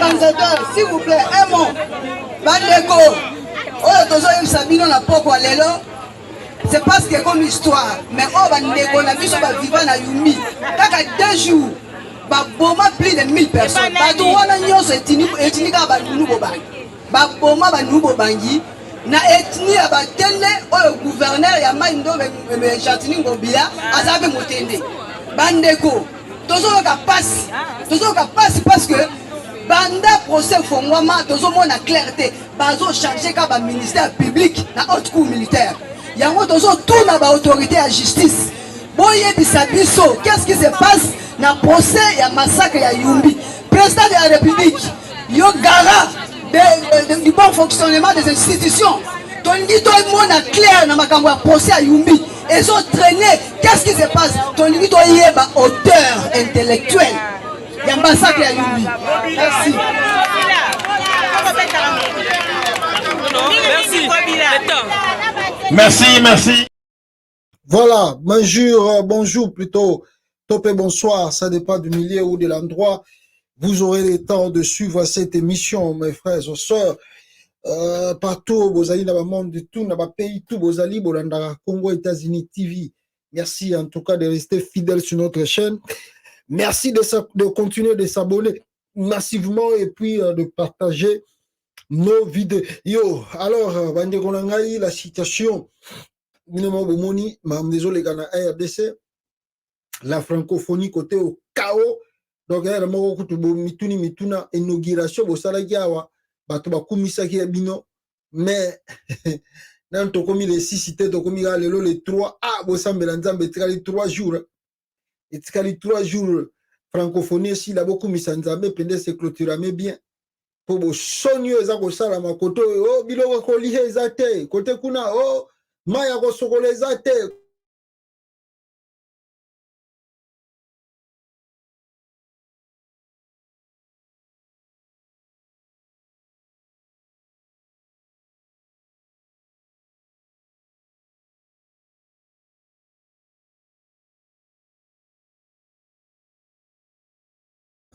organisateur, s'il vous plaît, un mot. Bandeko, oh, tozo Sabino na poko lelo. C'est parce que comme histoire, mais oh, bandeko na biso ba vivant na Yumbi. Kaka 2 jours, ba boma plus de 1000 personnes. Ba to wana nyonso etini ka ba nunu bobangi. Ba boma ba nunu bobangi. Na ethnie ya batende oyo gouverneur ya Maindo me Chatini Ngobia azabe motende. Bandeko, tozo ka passe parce que banda procès fongwama tozo mona clarté bazo changer ka ba ministère public na haute cour militaire. Yango tozo tout na ba autorité à justice. Boye bisabiso, qu'est-ce qui se passe na procès ya massacre ya Yumbi? Président de la République, yo gara du bon fonctionnement des institutions. Tout le monde est clair dans ma procès à Yumbi. Ils ont traîné. Qu'est-ce qui se passe? Tout le monde est auteur intellectuel. Il y a un massacre à Yumbi. Merci. Merci. Voilà, bonjour plutôt. Top et bonsoir, ça dépend du milieu ou de l'endroit. Vous aurez le temps de suivre cette émission, mes frères et sœurs. Partout, vous allez dans le monde de tout, dans le pays, tout, vous allez dans le Congo, États-Unis, TV. Merci en tout cas de rester fidèles sur notre chaîne. Merci de continuer de s'abonner massivement et puis de partager nos vidéos. Alors, la situation, désolé, RDC, la francophonie côté au chaos. Donc, il y a mituna inauguration, vous savez, mais, dans ton commis les 6 cités, ton commis les 3, vous savez, 3 jours. Et 3 jours, francophonie, si la beaucoup mis en Zambé, pendant se clôturer bien. Pour vos sonneux, ça, ko sala makoto, oh, bilo ko lié zate, côté kuna, oh, maya ko sokole zate.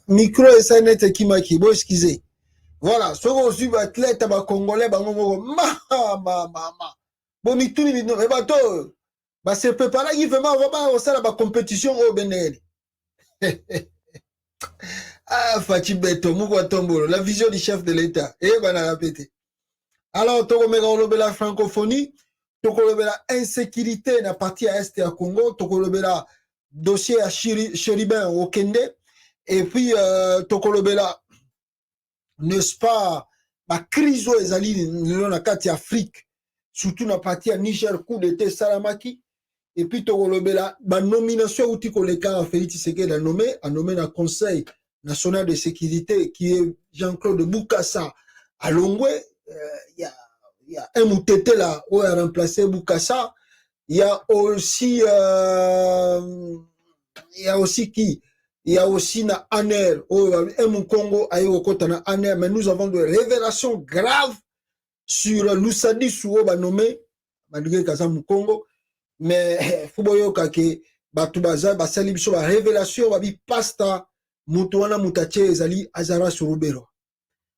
Micro et ça net qui m'a qui, bon, excusez. Voilà, ce qu'on suit athlète, bah, congolais, bah, bon, mituni, mituni, mais bateau, bah, c'est préparé, il fait mal, on va ça, la compétition au Bénin. Ah, Fatih Beto, Moukwa Tombolo, la vision du chef de l'État. Et ben, on a répété. Alors, Tokomega la francophonie, Tokomega la insécurité dans la partie est à Congo, Tokomega dossier à Chéribin au Kende, et puis Tokomega, n'est-ce pas, la crise aux Ezali, dans la carte Afrique, surtout dans la partie à Niger, coup d'été Salamaki, et puis Tokomega, la nomination où Tikoleka Félix Tshisekedi a nommé dans le Conseil national de sécurité qui est Jean-Claude Boukassa à Longwe. Il y a un Moutete là où a remplacé Boukassa. Il y a aussi qui? Il y a aussi na Aner, un Moukongo a eu na Aner, mais nous avons des révélations graves sur Loussadi Souo nommé malgré Kaza Moukongo, mais Fuboyo Kake Batubaza basali biso ba révélation babi pasta Moutouana Moutache Ezali Azara Surubero.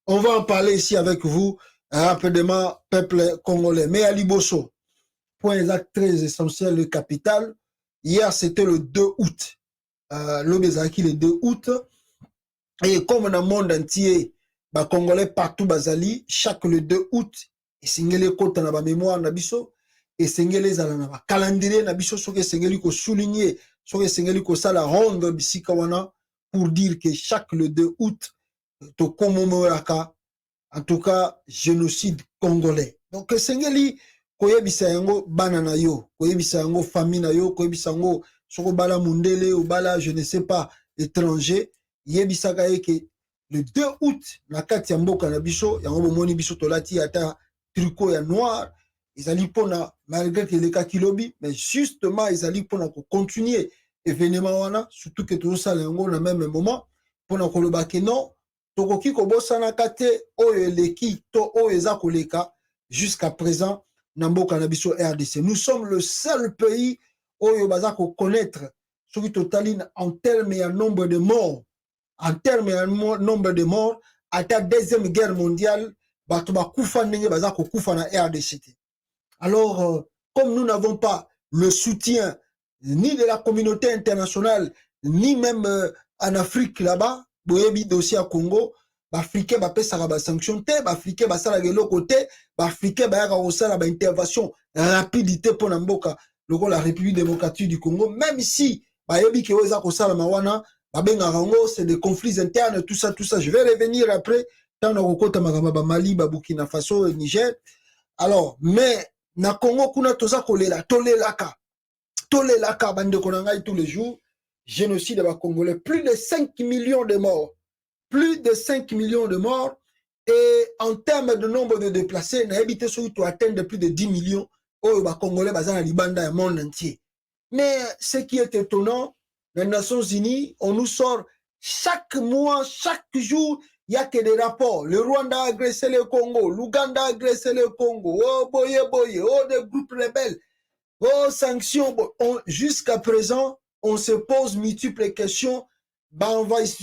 On va en parler ici avec vous rapidement, peuple congolais. Mais Ali Bosso, point exact très essentiel, le capital. Hier, c'était le 2 août. L'Obezaki le 2 août. Et comme dans le monde entier, les Congolais partout, Bazali, chaque le 2 août, et Singele Kota na ba mémoire Nabiso, et Singele Zalana ba calendrier Nabiso, ce que Singeli ko souligner, ce que Singeli ko sala ronde Bisikawana, pour dire que chaque le 2 août, to komomoraka, en tout cas, génocide congolais. Donc, Sengeli, koyebisa yango banana yo, koyebisa yango famille yo, koyebisa yango soko bala mundele ou bala, je ne sais pas, étranger, yebisa que le 2 août, na kati ya mboka na biso, yango bomoni biso tolati ata tricot ya noir, ils allaient pour malgré que les cas kilobi, mais justement, ils allaient pour continuer événement wana, surtout que tout ça, yango na même moment, pour na koloba que non, tokoki kobosana kate oyo eleki to oyo eza koleka jusqu'à présent na mboka na biso RDC. Nous sommes le seul pays oyo baza ko connaître soki totali en termes et en nombre de morts, en termes et en nombre de morts à la deuxième guerre mondiale, batuba kufa nenge baza ko kufa na RDC. Alors, comme nous n'avons pas le soutien ni de la communauté internationale, ni même en Afrique là-bas, boyebi dossier à Congo, Africain ba pesa ba sanction te, Africain ba sala gelo côté, Africain ba yaka osala ba intervention rapidité pour mboka, la République démocratique du Congo, même si ba yebi ke oza ko sala mawana, ba benga rango, c'est des conflits internes, tout ça, je vais revenir après tant na kokota makamba ba Mali, ba Burkina Faso et Niger. Alors, mais na Congo kuna toza kolela, tolelaka bande konangai tous les jours, génocide ba Congolais, plus de 5 millions de morts. Plus de 5 millions de morts. Et en termes de nombre de déplacés, on a évité surtout atteindre plus de 10 millions. Oh, les Congolais, bazan libanda le monde entier. Mais ce qui est étonnant, les Nations Unies, on nous sort chaque mois, chaque jour, il n'y a que des rapports. Le Rwanda a agressé le Congo, l'Ouganda a agressé le Congo. Oh, boye, oh, des groupes rebelles. Oh, sanctions. Jusqu'à présent, on se pose multiples questions. Est-ce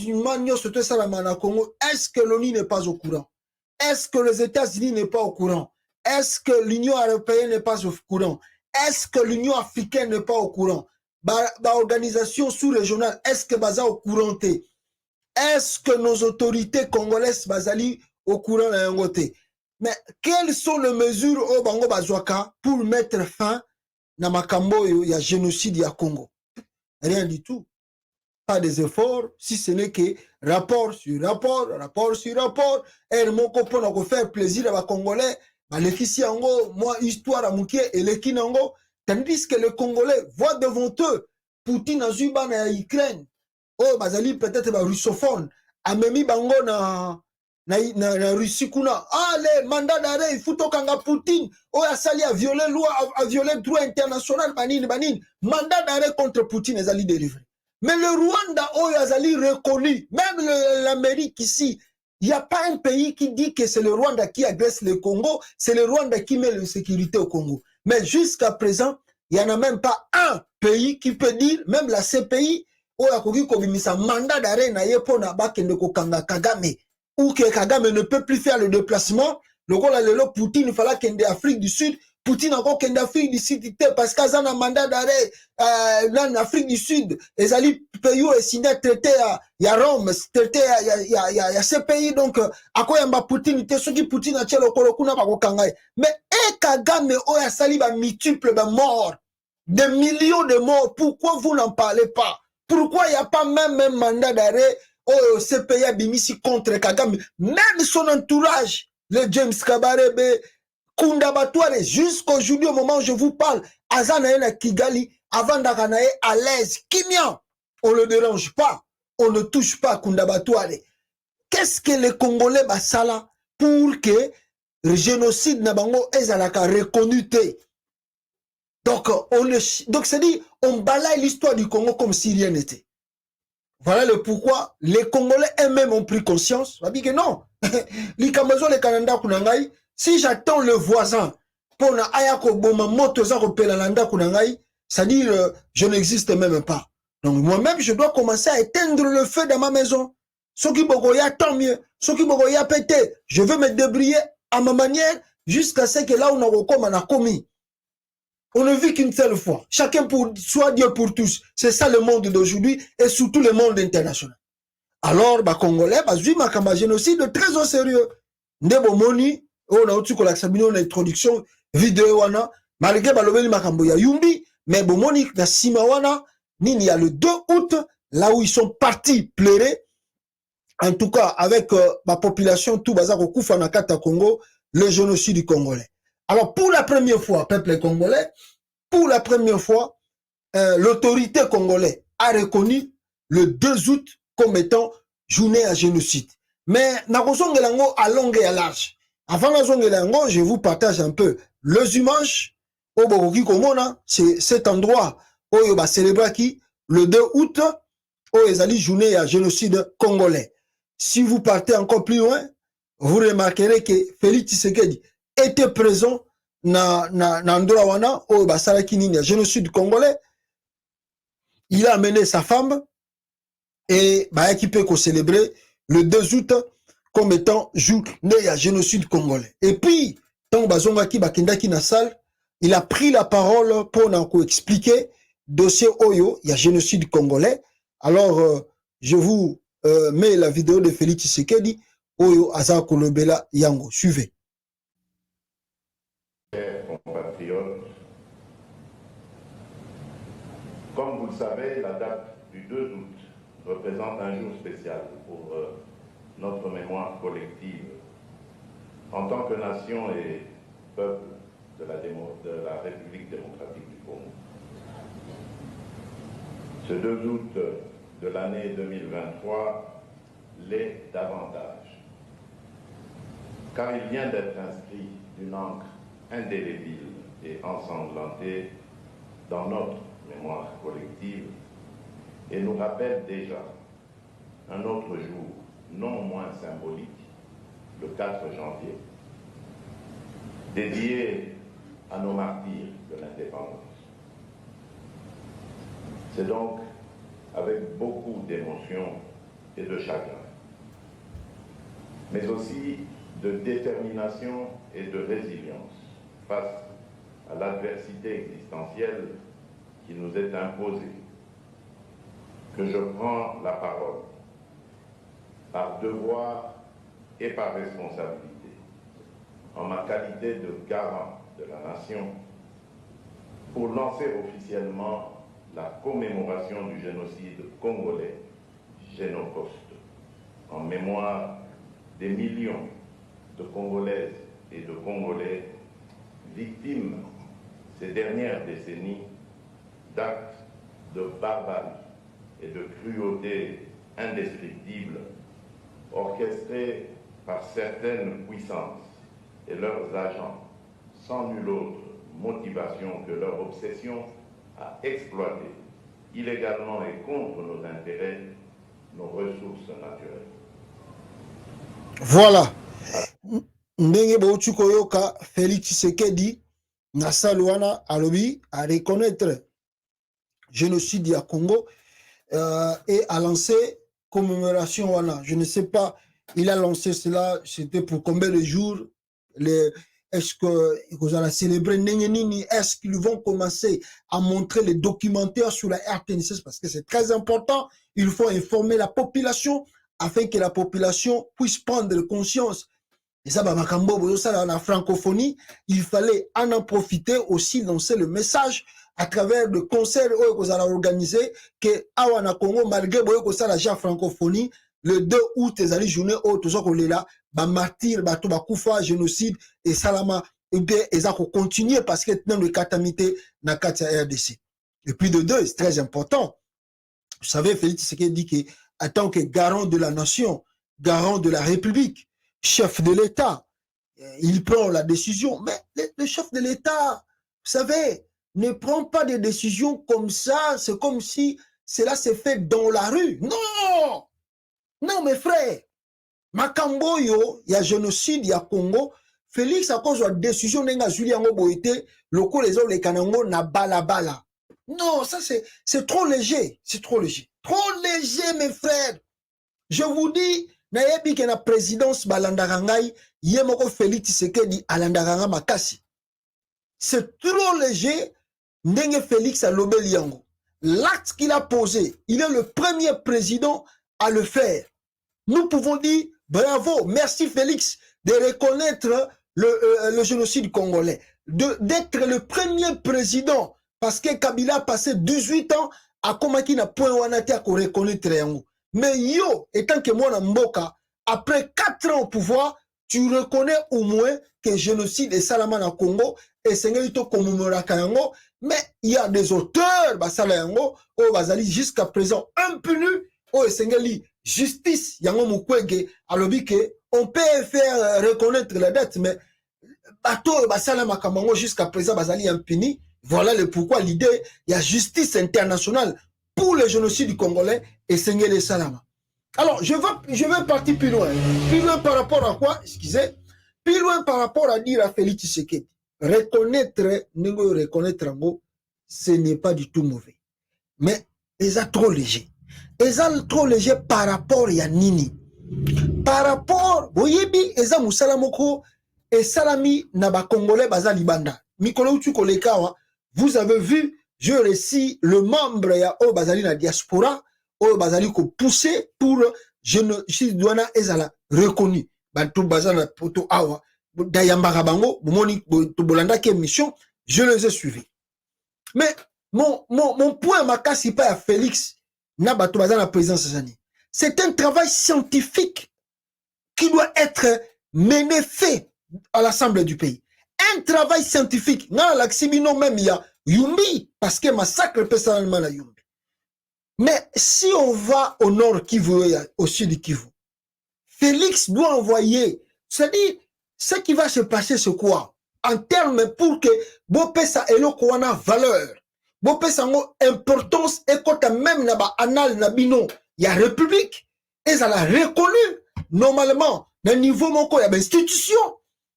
que l'ONU n'est pas au courant? Est-ce que les États-Unis n'est pas au courant? Est-ce que l'Union européenne n'est pas au courant? Est-ce que l'Union africaine n'est pas au courant? Organisation sous-régionale, est-ce que baza au courant? Est-ce que nos autorités congolaises bazali au courant? Mais quelles sont les mesures au Bango Bazwaka pour mettre fin na makambo ya génocide ya Congo? Rien du tout. Pas des efforts, si ce n'est que rapport sur rapport, et mon copain a faire plaisir à les Congolais, les Kisiango, moi, histoire à Mouké et les Kinango, tandis que les Congolais voient devant eux, Poutine a Zuba na Ukraine, oh, Bazali peut-être russophone, a même Bango na Russie kuna, ah, les mandats d'arrêt, il faut tokanga Poutine, oh, a sali a violé loi, a violé droit international, banin, mandat d'arrêt contre Poutine, les alliés délivrés. Mais le Rwanda, oh, Yazali reconnu, même l'Amérique ici, il n'y a pas un pays qui dit que c'est le Rwanda qui agresse le Congo, c'est le Rwanda qui met l'insécurité au Congo. Mais jusqu'à présent, il n'y en a même pas un pays qui peut dire, même la CPI, oh, Yakogi Kobimisa, mandat d'arrêt na yepo na bakende kokanga Kagame, ou que Kagame ne peut plus faire le déplacement, le rôle à l'élo Poutine, il fallait qu'il y ait Afrique du Sud, Poutine encore qu'il y ait Afrique du Sud, parce qu'il y a un mandat d'arrêt en Afrique du Sud, les alliés pays et signé traité il y a Rome, traité il y a ces pays, donc à quoi il y a Poutine, il y a ceux qui Poutine a tchelo kolokuna pa kokangay. Mais Kagame oh ya sali ba multiple ba morts, des millions de morts, pourquoi vous n'en parlez pas? Pourquoi il n'y a pas même un mandat d'arrêt oh ces pays a bimisi contre Kagame, même son entourage, le James Kabarebe, Kunda Batouare, jusqu'aujourd'hui, au moment où je vous parle, Azanae à Kigali, avant d'Akanae à l'aise, Kimia, on ne le dérange pas, on ne touche pas Kunda Batouare. Qu'est-ce que les Congolais basala pour que le génocide Nabango ezalaka reconnu? Donc c'est dit, on balaye l'histoire du Congo comme si rien n'était. Voilà le pourquoi les Congolais eux-mêmes ont pris conscience. On dit que non, les Kamazo, les Kananda Kunangai, si j'attends le voisin pour na ayako boma moto za kopelanda kunangai, c'est-à-dire je n'existe même pas. Donc moi-même je dois commencer à éteindre le feu dans ma maison. Ceux qui bogoya tant mieux, ceux qui bogoya pété, je veux me débrouiller à ma manière jusqu'à ce que là où on a commis. On ne vit qu'une seule fois. Chacun pour soi, Dieu pour tous. C'est ça le monde d'aujourd'hui et surtout le monde international. Alors, bah Congolais, bah zui makamba génocide très au sérieux. Ndebo moni, on a aussi une introduction vidéo wana, malgré balobeli makambo ya yumbi, mais bon moni na sima wana, nini ya le 2 août, là où ils sont partis pleurer, en tout cas avec ma population tout bazar au Koufa Nakata Congo, le génocide du Congolais. Alors pour la première fois, peuple congolais, pour la première fois, l'autorité congolaise a reconnu le 2 août comme étant journée à génocide. Mais nakosongelango à longue et à large. Avant la zone de je vous partage un peu les images au Bogoki Komona, c'est cet endroit où il va célébrer qui le 2 août où ils allaient journée à génocide congolais. Si vous partez encore plus loin, vous remarquerez que Félix Tshisekedi était présent dans endroit wana où il va célébrer génocide congolais. Il a amené sa femme et bah qui peut célébrer le 2 août comme étant journée à génocide congolais. Et puis, tant Bazongaki Bakindaki na salle, il a pris la parole pour expliquer dossier Oyo, il y a génocide congolais. Alors, je vous mets la vidéo de Félix Tshisekedi, Oyo Aza Kolobela Yango. Suivez. Compatriotes, comme vous le savez, la date du 2 août représente un jour spécial pour notre mémoire collective en tant que nation et peuple de la République démocratique du Congo. Ce 2 août de l'année 2023 l'est davantage, car il vient d'être inscrit d'une encre indélébile et ensanglantée dans notre mémoire collective et nous rappelle déjà un autre jour non moins symbolique, le 4 janvier, dédié à nos martyrs de l'indépendance. C'est donc avec beaucoup d'émotion et de chagrin, mais aussi de détermination et de résilience face à l'adversité existentielle qui nous est imposée, que je prends la parole par devoir et par responsabilité, en ma qualité de garant de la nation, pour lancer officiellement la commémoration du génocide congolais, Génocoste, en mémoire des millions de Congolaises et de Congolais victimes ces dernières décennies d'actes de barbarie et de cruauté indescriptibles orchestrés par certaines puissances et leurs agents sans nulle autre motivation que leur obsession à exploiter illégalement et contre nos intérêts nos ressources naturelles. Voilà. Ndenge Bauchu Koyoka, Félix Tshisekedi, Nassal Wana, Alobi, à reconnaître génocide à Congo et a lancé commémoration Wana. Je ne sais pas, il a lancé cela, c'était pour combien de jours? Est-ce que vous allez célébrer Nengenini? Est-ce qu'ils vont commencer à montrer les documentaires sur la RTNC? Parce que c'est très important. Il faut informer la population afin que la population puisse prendre conscience. Et ça, dans la francophonie, il fallait en profiter aussi, lancer le message à travers le concert que vous allez organiser, que Awana Congo, malgré que ça la francophonie, le 2 août, les allées journée haute, tout ça qu'on est là, martyr, koufa, génocide, et salama, et bien, ils ont continué parce que dans le katamité, na katia RDC. Et puis de deux, c'est très important. Vous savez, Félix Tshisekedi dit que, en tant que garant de la nation, garant de la République, chef de l'État, il prend la décision. Mais le chef de l'État, vous savez, ne prend pas des décisions comme ça. C'est comme si cela s'est fait dans la rue. Non! Non, mes frères. Makamboyo, il y a génocide, il y a Congo. Félix, à cause de la décision de Julien Boité, le coup les autres, les Kanango, na bala. Non, ça c'est trop léger. C'est trop léger. Trop léger, mes frères. Je vous dis, nayebi que la présidence balandarangai, yemoko Félix Tshisekedi alandaranga makasi. C'est trop léger. Ndenge Félix a lobé liango. L'acte qu'il a posé, il est le premier président à le faire. Nous pouvons dire bravo, merci Félix de reconnaître le génocide congolais, d'être le premier président, parce que Kabila a passé 18 ans à Komaki na point wanate à reconnaître yango. Mais yo, étant que moi na mboka, après 4 ans au pouvoir, tu reconnais au moins que génocide est salama na Congo et c'est to commémorer yango. Mais il y a des auteurs basala yango au bazali jusqu'à présent impunis au Sengeli justice yango mukwege alobi que on peut faire reconnaître la dette, mais bateau basala makamango jusqu'à présent bazali impuni. Voilà le pourquoi l'idée il y a justice internationale pour le génocide congolais et Sengeli Salama. Alors je vais partir plus loin par rapport à quoi, excusez, plus loin par rapport à dire à Félix Tshisekedi. Reconnaître, ce n'est pas du tout mauvais. Mais ils sont trop légers. Ils sont trop légers par rapport à Nini. par rapport boyebi eza musala moko et salami na ba congolais baza libanda mikolo utu kolekawa. Vous avez vu, je récite le membre ya o bazali na diaspora o bazali ko pousser pour génocide douana ezala reconnu bantu bazana poto awa dayambaka bango bomoni to bolanda ke mission, je les ai suivis. Mais mon point makasi pas à Félix na bato bazana présidence zani. C'est un travail scientifique qui doit être mené fait à l'Assemblée du pays. Un travail scientifique. Dans l'axibino même, il y a Yumbi, parce que massacre personnellement à Yumbi. Mais si on va au nord Kivu, au sud Kivu, Félix doit envoyer, c'est-à-dire, ce qui va se passer, c'est quoi? En termes pour que Bopesa et l'Okwana valeur, Bopesa importance, et quand même n'a anal nabino, il y a république, et ça l'a reconnu, normalement, d'un niveau moko, il y a institution.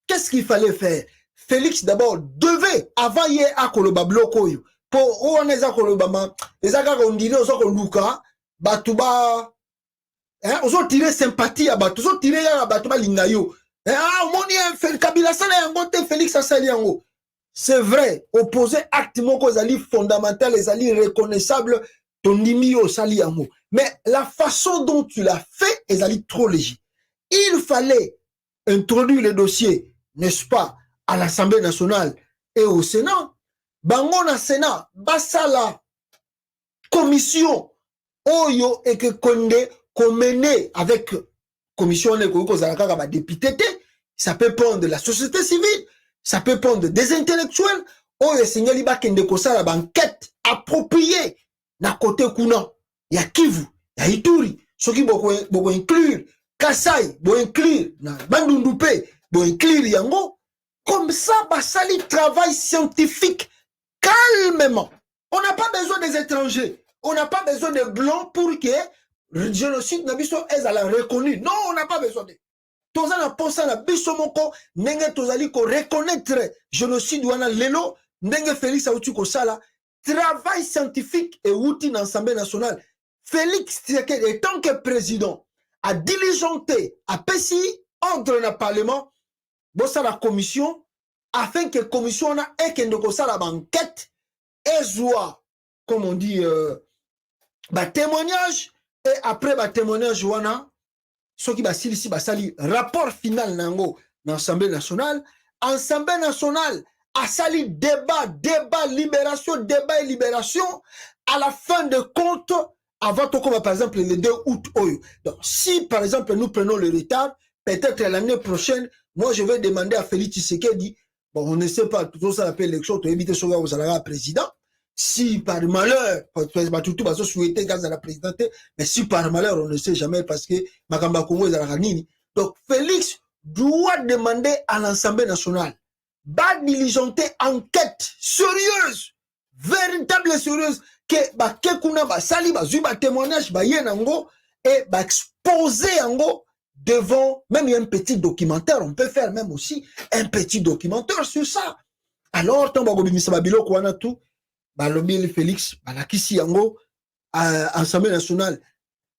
Qu'est-ce qu'il fallait faire? Félix d'abord devait, avant hier à Koloba Bloko, pour on est à Koloba, les agars on dit, on s'en Luka, Batouba, on s'en tiré sympathie à Batou, on s'en tiré à Batouba Lingayo. Ah, mon Dieu, Kabila Sala et Ngote Félix Assaliango. C'est vrai, opposé acte moko zali fondamental, les ali reconnaissables, ton nimi au Saliango. Mais la façon dont tu l'as fait est ali trop léger. Il fallait introduire le dossier, n'est-ce pas, à l'Assemblée nationale et au Sénat. Bango na Sénat, basala commission Oyo et que Konde mené avec commission de député, ça peut prendre de la société civile, ça peut prendre des intellectuels. Oyo signali ba kende ko sala banquette appropriée na côté kuna ya Kivu, ya Ituri, ce qui boko inclure Kasai, bo inclure na Bandundupe, bo inclure yango. Comme ça, basali travail scientifique calmement. On n'a pas besoin des étrangers. On n'a pas besoin des blancs pour que le génocide na biso est à la reconnu. Non, on n'a pas besoin de. Toza na posa na biso moko nenge tozali ko reconnaître génocide wana lelo nenge Félix auti ko sala travail scientifique et outil dans l'Assemblée nationale. Félix Tshisekedi, en tant que président, a diligenté, a pessi ordre dans le Parlement, bossa la commission, afin que la commission na ekende ko sala banquette, et soit, comme on dit, témoignage, et après témoignage wana, ce qui va sali rapport final nango dans l'Assemblée nationale. Assemblée nationale a sali débat, libération, à la fin de compte, avant tout comme par exemple le 2 août. Donc si par exemple nous prenons le retard, peut-être l'année prochaine, moi je vais demander à Félix Tshisekedi, bon on ne sait pas, tout ça appelle l'élection, pour éviter ce que vous allez président. Si par malheur, tout va se souhaiter grâce à la présidente, mais si par malheur, on ne sait jamais parce que Makamba Congo est à la Nini. Donc Félix doit demander à l'Assemblée nationale de diligenter enquête sérieuse, véritable et sérieuse, que Bakekuna Basali, Bazuba témoignage, Bayenango, et exposer Ango devant, même il y a un petit documentaire, on peut faire même aussi un petit documentaire sur ça. Alors, tant que Babilo Kouana tout, Balobi Félix, Balakisi Yango, Assemblée nationale.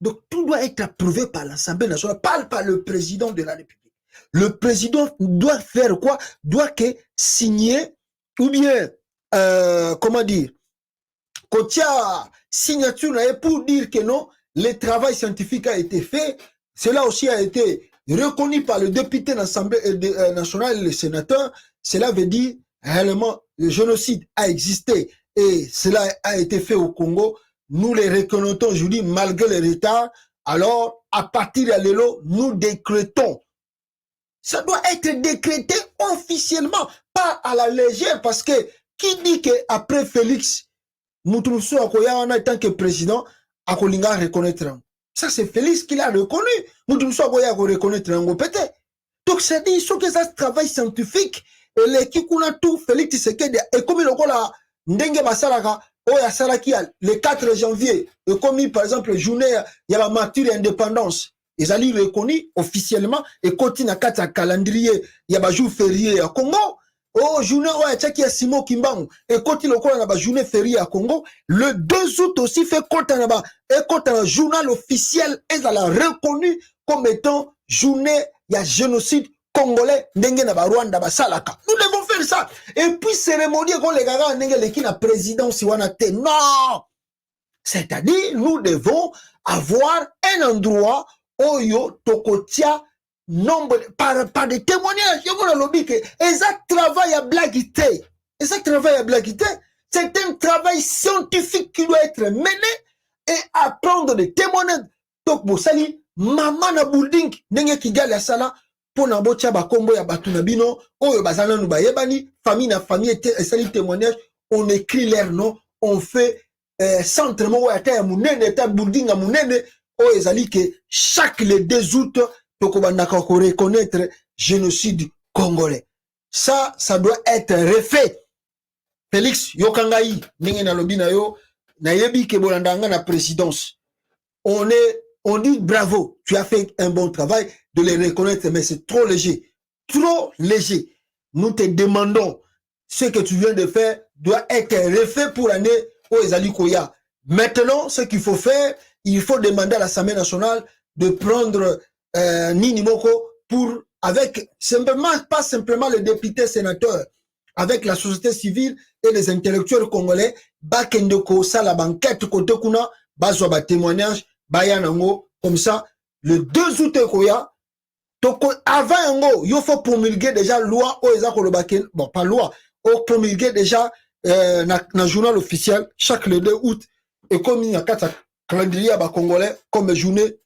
Donc tout doit être approuvé par l'Assemblée nationale, pas par le président de la République. Le président doit faire quoi? Doit que signer, ou bien, comment dire, quand il y a signature pour dire que non, le travail scientifique a été fait. Cela aussi a été reconnu par le député de l'Assemblée nationale et le sénateur. Cela veut dire réellement le génocide a existé. Et cela a été fait au Congo. Nous les reconnaissons aujourd'hui malgré les retards. Alors, à partir de l'élo, nous décrétons. Ça doit être décrété officiellement, pas à la légère, parce que qui dit qu'après Félix, Moutoumsou Akoya en tant que président, Akolinga reconnaître. Ça, c'est Félix qui l'a reconnu. Moutoumsou Akoya reconnaître peut-être. Donc, c'est dit, il faut que ça travail scientifique. Et l'équipe qu'on a tout, Félix Tshisekedi, et comme il a Ndenge Basalaka, le 4 janvier, et comme par exemple, la journée, il y a la martyre indépendance. Ils allaient reconnu officiellement et continue à 4 calendrier, il y a un jour férié à Congo. Oh, journée, il y a Simon Kimbangu, et continue à la journée férié à Congo. Le 2 août aussi fait compte à et compte à journal officiel, et elle a reconnu comme étant journée, il y a génocide congolais, ndenge na ba Rwanda ba salaka. Nous devons faire ça. Et puis cérémonie quand les gars ndenge les qui na présidence wana te. Non. C'est-à-dire nous devons avoir un endroit où yo tokotia nombre par des témoignages. Yo ko lobby que exact travail à blaguité. Exact travail à blaguité. C'est un travail scientifique qui doit être mené et apprendre des témoignages. Donc bosali maman na building ndenge kigali ya sala pour na botia ba kombo ya batu na bino oyo bazana nu bayebani famille na famille esali témoignage, on écrit leur nom, on fait centre mo ya ta munene ta building ya munene oyo ezali que chaque le 2 août tokobandaka ko reconnaître génocide congolais. Ça doit être refait. Félix Yokangai ndenge na lobi na yo na yebi ke bolandanga na présidence. On dit bravo, tu as fait un bon travail de les reconnaître, mais c'est trop léger. Trop léger. Nous te demandons, ce que tu viens de faire doit être refait pour l'année au Ezali Koya. Maintenant, ce qu'il faut faire, il faut demander à l'Assemblée nationale de prendre Nini Moko pour, avec simplement, pas simplement les députés sénateurs, avec la société civile et les intellectuels congolais, Bakendoko, ça la banquette, côté kuna, bazwa ba témoignage, bayanango, comme ça, le 2 août, avant yango, il faut promulguer déjà loi, bon, pas loi, on promulguer déjà na journal officiel, chaque le 2 août, et comme il y a 4 calendriers à congolais, comme journée,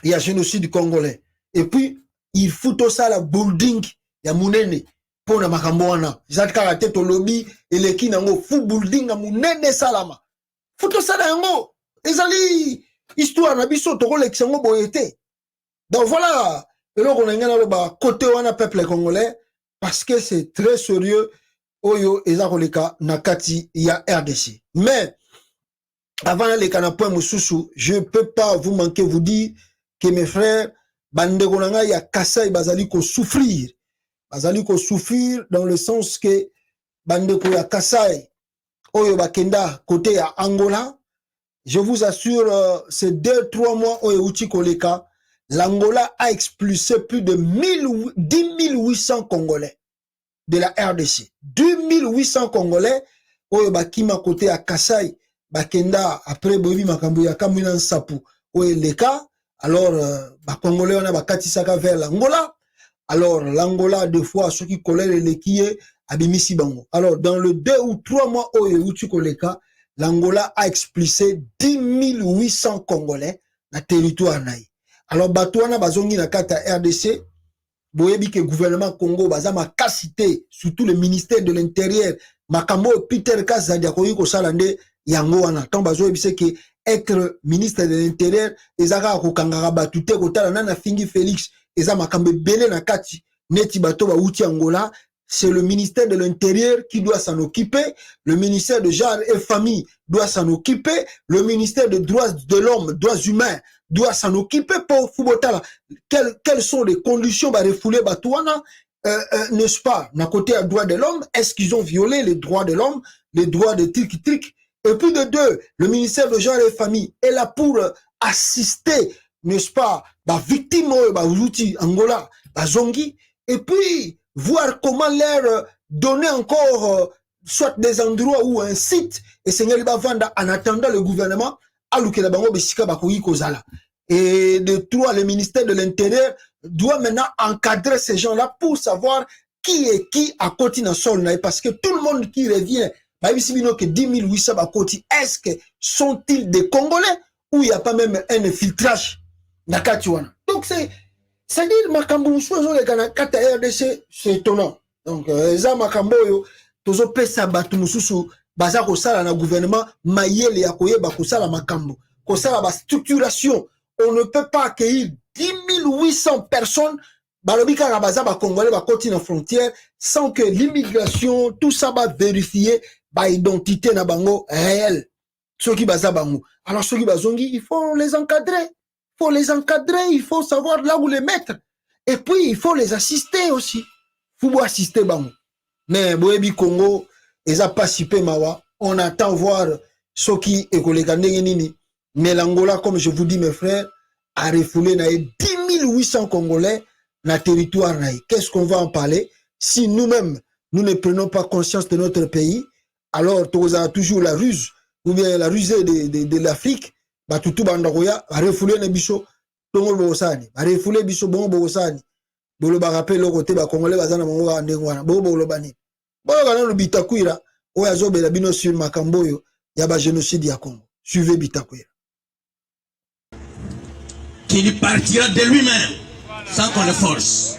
il y a génocide congolais. Et puis, il faut tout ça, la building, il y a mounene, pour na makamboana, ils ont tête au lobby, et les qui n'ont fou building, à mounene salama. Faut tout ça, yango, ils allaient, histoire na biso to koleksango boyete. Donc voilà, et là on a ngana côté wana peuple congolais parce que c'est très sérieux oyo ezakoleka nakati ya RDC. Mais avant les canapons mususu, je peux pas vous manquer vous dire que mes frères bandeko nanga ya Kasai bazali ko souffrir. Bazali ko souffrir dans le sens que bandeko ya Kasai oyo bakenda côté ya Angola. Je vous assure, ces 2-3 mois au Euti Koleka, l'Angola a expulsé plus de 10 800 Congolais de la RDC. 10 800 Congolais au Bakima côté à Kasai, Bakenda, après Bobi Makambuya Kamuna Sapu, au Leka. Alors, Congolais, on a Bakatisaka vers l'Angola. Alors, l'Angola, deux fois, ceux qui collaient les kié, Abimisi Bango. Alors, dans le 2 ou 3 mois au Euti Koleka, l'Angola a expulsé 10 800 Congolais na territoire naï. Alors, Batouana bazongi na kata RDC, boyebi que gouvernement Congo bazama kasité, surtout le ministère de l'Intérieur, Makambo Peter Kazadiakoyi ko salande yango wana. Tant bazoyebi c'est que être ministre de l'Intérieur, ezaka ko kangara batute ko tala nana fingi Félix, eza makambe bele na kati, neti bato ba uti Angola. C'est le ministère de l'Intérieur qui doit s'en occuper. Le ministère de Genre et Famille doit s'en occuper. Le ministère des droits de l'homme, droits humains, doit s'en occuper pour Foubotala. Quelles sont les conditions de refouler Batouana, n'est-ce pas, d'un côté à droit de l'homme? Est-ce qu'ils ont violé les droits de l'homme, les droits de tric-tric? Et puis de deux, le ministère de Genre et Famille est là pour assister, n'est-ce pas, la victime, outils Angola, Zongi, et puis voir comment leur donner encore soit des endroits ou un site et Seigneur Bavanda en attendant le gouvernement et de trois, le ministère de l'Intérieur doit maintenant encadrer ces gens-là pour savoir qui est qui à côté dans sol parce que tout le monde qui revient que 10 800 à côté, est-ce que sont-ils des Congolais ou il n'y a pas même un infiltrage? Donc c'est-à-dire makambo sozo le kanakata RDC, c'est étonnant. Donc eza makambo yo tozo pesa batu mususu baza ko sala na gouvernement mayele ya koyeba ko sala makambo ko sala ba structuration. On ne peut pas accueillir 10 800 personnes balobika na baza ba congolais ba koti na frontière sans que l'immigration tout ça va vérifier ba identité na bango réelle. Ceux qui baza bango. Alors ceux qui bazongi, il faut les encadrer. Il faut les encadrer, il faut savoir là où les mettre. Et puis, il faut les assister aussi. Il faut assister, bango. Mais, Boebi Congo, ils n'ont pas si mawa. On attend voir ce qui est collègue. Mais l'Angola, comme je vous dis, mes frères, a refoulé 10 1800 Congolais dans le territoire. Qu'est-ce qu'on va en parler si nous-mêmes, nous ne prenons pas conscience de notre pays? Alors, tu as toujours la ruse, ou bien la rusée de l'Afrique, bah, tout bandaroya, à refouler les bichos, tongo bosani, à refouler bichos, bon bosani. Bolo ba rappel le côté, bah, Congolais, bazana, mongo, andengwana, bolo bani. Bolo gana no bitakuira, oya zobe la bino sur Makamboyo, yaba génocide ya Congo. Suivez bitakuira. Qu'il partira de lui-même, sans qu'on le force.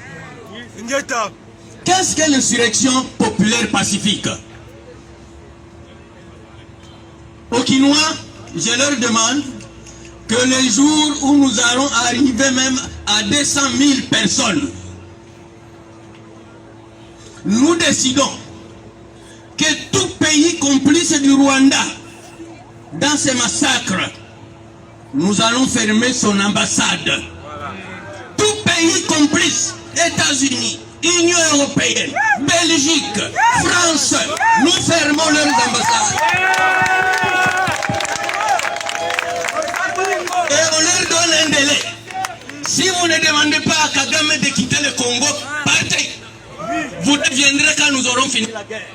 Qu'est-ce que l'insurrection populaire pacifique? Aux Kinois, je leur demande que les jours où nous allons arriver même à 200 000 personnes, nous décidons que tout pays complice du Rwanda dans ces massacres, nous allons fermer son ambassade. Tout pays complice, États-Unis, Union européenne, Belgique, France, nous fermons leurs ambassades. Et on leur donne un délai. Si vous ne demandez pas à Kagame de quitter le Congo, partez. Vous deviendrez quand nous aurons fini la guerre.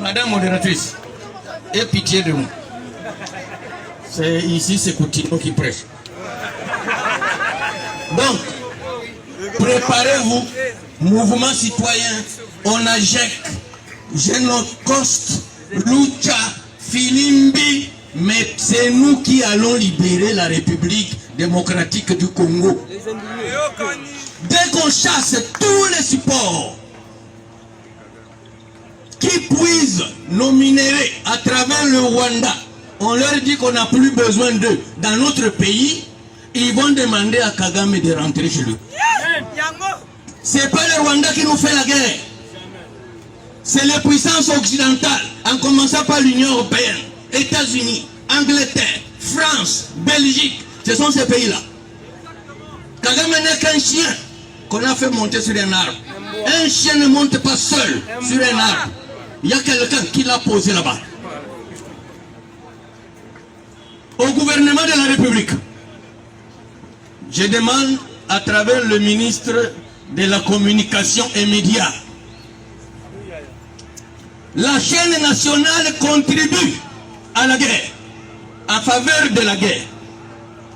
Madame modératrice, aie pitié de nous. C'est ici, c'est Coutinho qui prêche. Donc, préparez-vous, mouvement citoyen, ONAJEC, Genocost, Lucha, Filimbi, mais c'est nous qui allons libérer la République démocratique du Congo. Dès qu'on chasse tous les supports qui puisent nos minéraux à travers le Rwanda, on leur dit qu'on n'a plus besoin d'eux dans notre pays, ils vont demander à Kagame de rentrer chez lui. C'est pas le Rwanda qui nous fait la guerre. C'est les puissances occidentales, en commençant par l'Union européenne, États-Unis, Angleterre, France, Belgique. Ce sont ces pays-là. Kagame n'est qu'un chien qu'on a fait monter sur un arbre. Un chien ne monte pas seul sur un arbre. Il y a quelqu'un qui l'a posé là-bas. Au gouvernement de la République, je demande à travers le ministre de la Communication et Médias, la chaîne nationale contribue à la guerre, en faveur de la guerre.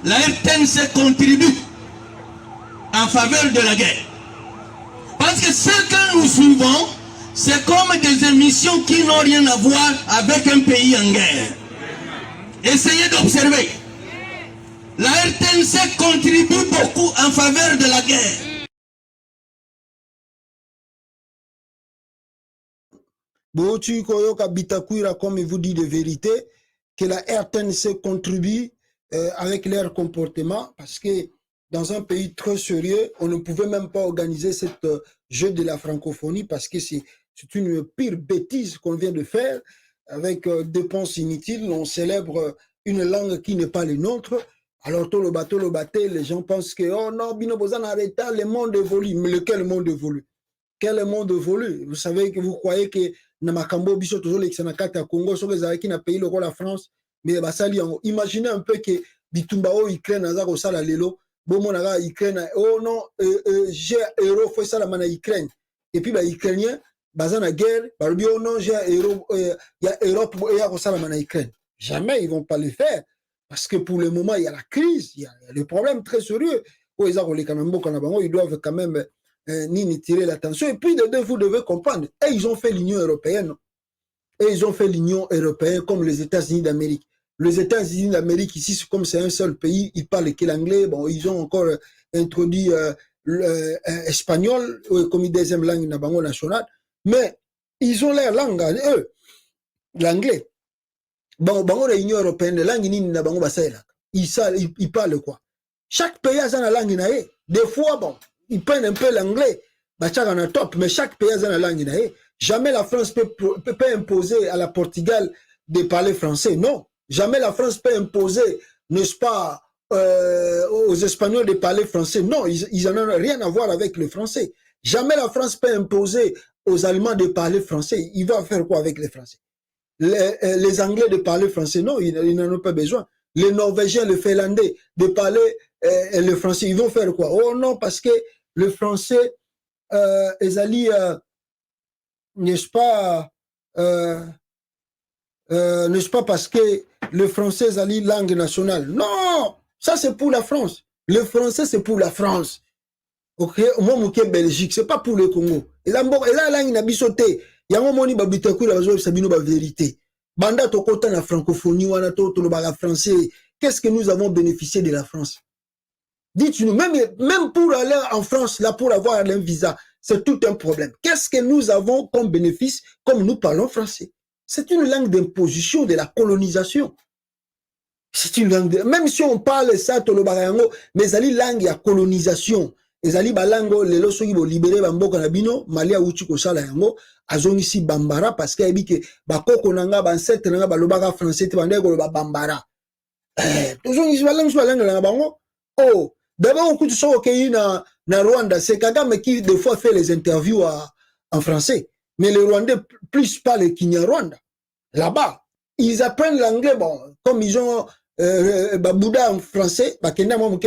La RTNC contribue en faveur de la guerre. Parce que ce que nous suivons, c'est comme des émissions qui n'ont rien à voir avec un pays en guerre. Essayez d'observer. La RTNC contribue beaucoup en faveur de la guerre. Botu Koyoka Bitakuira, comme il vous dit de vérité, que la RTNC contribue avec leur comportement, parce que dans un pays très sérieux, on ne pouvait même pas organiser cette jeu de la francophonie, parce que c'est une pire bêtise qu'on vient de faire, avec dépenses inutiles. On célèbre une langue qui n'est pas la nôtre. Alors, tout le bateau, les gens pensent que, oh non, Bino Bozan arrête, le monde évolue. Mais lequel monde évolue? Quel monde évolue? Vous savez que vous croyez que Namakambo, Biso, toujours les Xanakata, Congo, sont les qui n'a payé le rôle la France. Mais imaginez un peu que Bitumbao, Ukraine, Nazar, Sala Lelo, Bomonaga, Ukraine, oh non, j'ai un héros, faut ça la mana Ukraine. Et puis, les Ukrainiens, bazan la guerre, oh non, j'ai un héros, il y a Europe, il y a ça la mana Ukraine. Jamais ils ne vont pas le faire. Parce que pour le moment, il y a la crise, il y a le problème très sérieux. Ils doivent quand même ni tirer l'attention. Et puis, vous devez comprendre, et ils ont fait l'Union européenne. Et ils ont fait l'Union européenne comme les États-Unis d'Amérique. Les États-Unis d'Amérique, ici, comme c'est un seul pays, ils parlent que l'anglais. Bon, ils ont encore introduit l'espagnol comme deuxième langue nationale. Mais ils ont leur langue, eux, l'anglais. Bon, l'Union européenne, la langue ils parlent quoi? Chaque pays a sa langue. Des fois, bon, ils prennent un peu l'anglais, top, mais chaque pays a sa langue. Jamais la France peut imposer à la Portugal de parler français. Non. Jamais la France peut imposer, n'est-ce pas, aux Espagnols de parler français. Non, ils n'en ont rien à voir avec le français. Jamais la France peut imposer aux Allemands de parler français. Ils vont faire quoi avec les Français? Les Anglais de parler français? Non, ils n'en ont pas besoin. les Norvégiens, les Finlandais, de parler le français. Ils vont faire quoi? Oh non, parce que le français, n'est-ce pas, n'est-ce pas parce que le français est la langue nationale? Non, ça c'est pour la France. Le français c'est pour la France. Ok, moi je suis Belgique, c'est pas pour le Congo. Et là, la langue n'a bisoté. Il y a un moment où il vérité. Banda tokota na francophonie, wana to le français. Qu'est-ce que nous avons bénéficié de la France? Dites-nous, même pour aller en France, là, pour avoir un visa, c'est tout un problème. Qu'est-ce que nous avons comme bénéfice, comme nous parlons français? C'est une langue d'imposition de la colonisation. C'est une langue même si on parle ça, mais c'est une langue de colonisation. Ezali balango lelo soki bo libéré bamboka na bino Mali a uchi ko sala yango azongi si bambara parce que ebiki bakoko nanga ba ancêtre nanga balobaka français te bande ko ba bambara tozongi si balango na bango. Oh d'abord on coûte ça OK na Rwanda, c'est Kagame qui des fois fait les interviews en français, mais les Rwandais plus parlent le Kinyarwanda. Là-bas ils apprennent l'anglais, bon comme ils ont Bouddha en français, bakenda mo